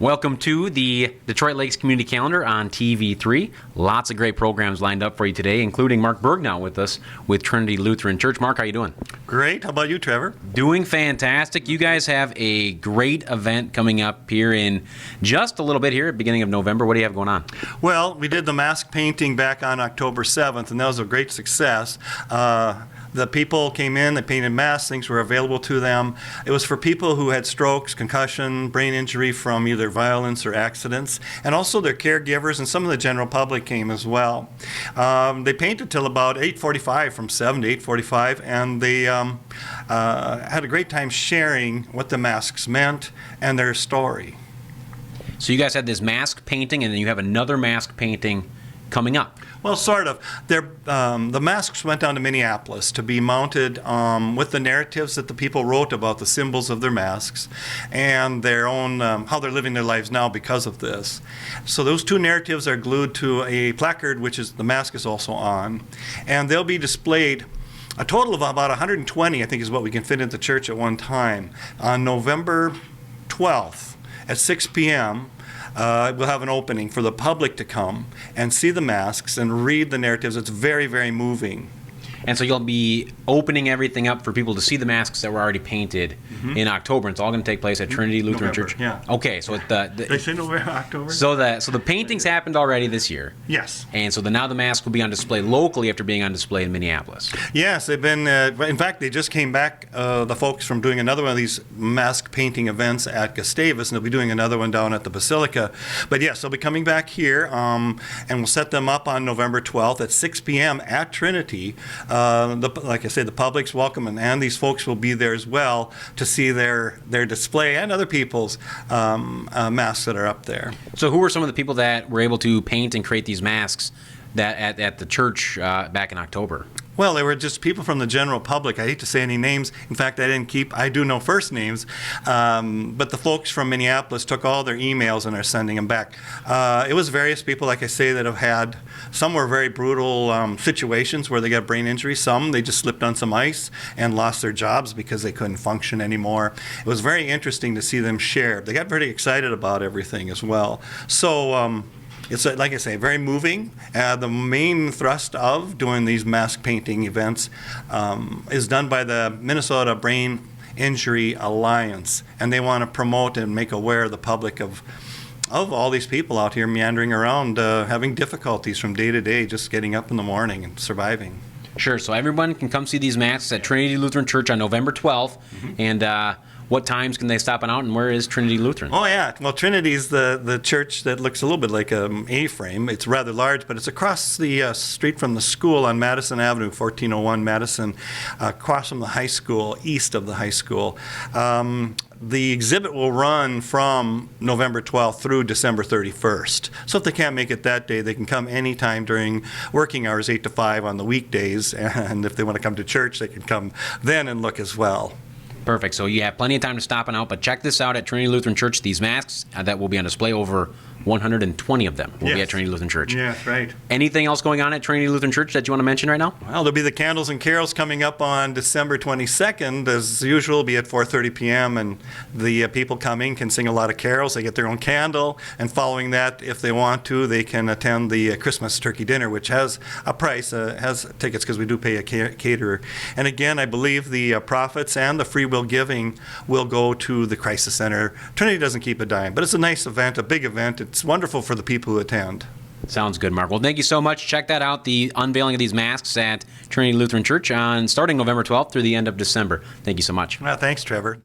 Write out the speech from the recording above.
Welcome to the Detroit Lakes Community Calendar on TV3. Lots of great programs lined up for you today, including Mark Bergnow with us with Trinity Lutheran Church. Mark, how you doing? Great. How about you, Trevor? Doing fantastic. You guys have a great event coming up here in just a little bit here at the beginning of November. What do you have going on? Well, we did the mask painting back on October 7th, and that was a great success. The people came in, they painted masks, things were available to them. It was for people who had strokes, concussion, brain injury from either violence or accidents, and also their caregivers, and some of the general public came as well. They painted till about 8:45, from 7 to 8:45, and they had a great time sharing what the masks meant and their story. So you guys had this mask painting, and then you have another mask painting coming up. Well, sort of. The masks went down to Minneapolis to be mounted with the narratives that the people wrote about the symbols of their masks and their own, how they're living their lives now because of this. So those two narratives are glued to a placard, which is the mask is also on, and they'll be displayed. A total of about 120, I think, is what we can fit at the church at one time. On November 12th at 6 p.m., we'll have an opening for the public to come and see the masks and read the narratives. It's very, very moving. And so you'll be opening everything up for people to see the masks that were already painted in October. It's all going to take place at Trinity Lutheran November, Church. yeah. Okay, so They say November, October? So the paintings happened already this year. Yes. And so now the masks will be on display locally after being on display in Minneapolis. Yes, they've been, in fact, they just came back, the folks from doing another one of these mask painting events at Gustavus, and they'll be doing another one down at the Basilica. But yes, they'll be coming back here, and we'll set them up on November 12th at 6 p.m. at Trinity. Like I say, the public's welcome, and these folks will be there as well to see their display and other people's masks that are up there. So who were some of the people that were able to paint and create these masks that at the church back in October? Well, they were just people from the general public. I hate to say any names. In fact, I do know first names, but the folks from Minneapolis took all their emails and are sending them back. It was various people, like I say, that have had, some were very brutal situations where they got brain injury. Some, they just slipped on some ice and lost their jobs because they couldn't function anymore. It was very interesting to see them share. They got very excited about everything as well. So, it's, like I say, very moving. The main thrust of doing these mask painting events is done by the Minnesota Brain Injury Alliance, and they want to promote and make aware the public of all these people out here meandering around, having difficulties from day to day, just getting up in the morning and surviving. Sure, so everyone can come see these masks at Trinity Lutheran Church on November 12th, and what times can they stop out, and where is Trinity Lutheran? Oh, yeah. Well, Trinity's the church that looks a little bit like an A-frame. It's rather large, but it's across the street from the school on Madison Avenue, 1401 Madison, across from the high school, east of the high school. The exhibit will run from November 12th through December 31st. So if they can't make it that day, they can come anytime during working hours, 8 to 5 on the weekdays. And if they want to come to church, they can come then and look as well. Perfect. So you have plenty of time to stop and out, but check this out at Trinity Lutheran Church. These masks that will be on display, over 120 of them will be at Trinity Lutheran Church. Yes, right. Anything else going on at Trinity Lutheran Church that you want to mention right now? Well, there'll be the Candles and Carols coming up on December 22nd. As usual, it'll be at 4:30 p.m., and the people coming can sing a lot of carols. They get their own candle, and following that, if they want to, they can attend the Christmas turkey dinner, which has a price, has tickets, because we do pay a caterer. And again, I believe the profits and the free will giving will go to the Crisis Center. Trinity doesn't keep a dime, but it's a nice event, a big event. It's wonderful for the people who attend. Sounds good, Mark. Well, thank you so much. Check that out, the unveiling of these masks at Trinity Lutheran Church on starting November 12th through the end of December. Thank you so much. Well, thanks, Trevor.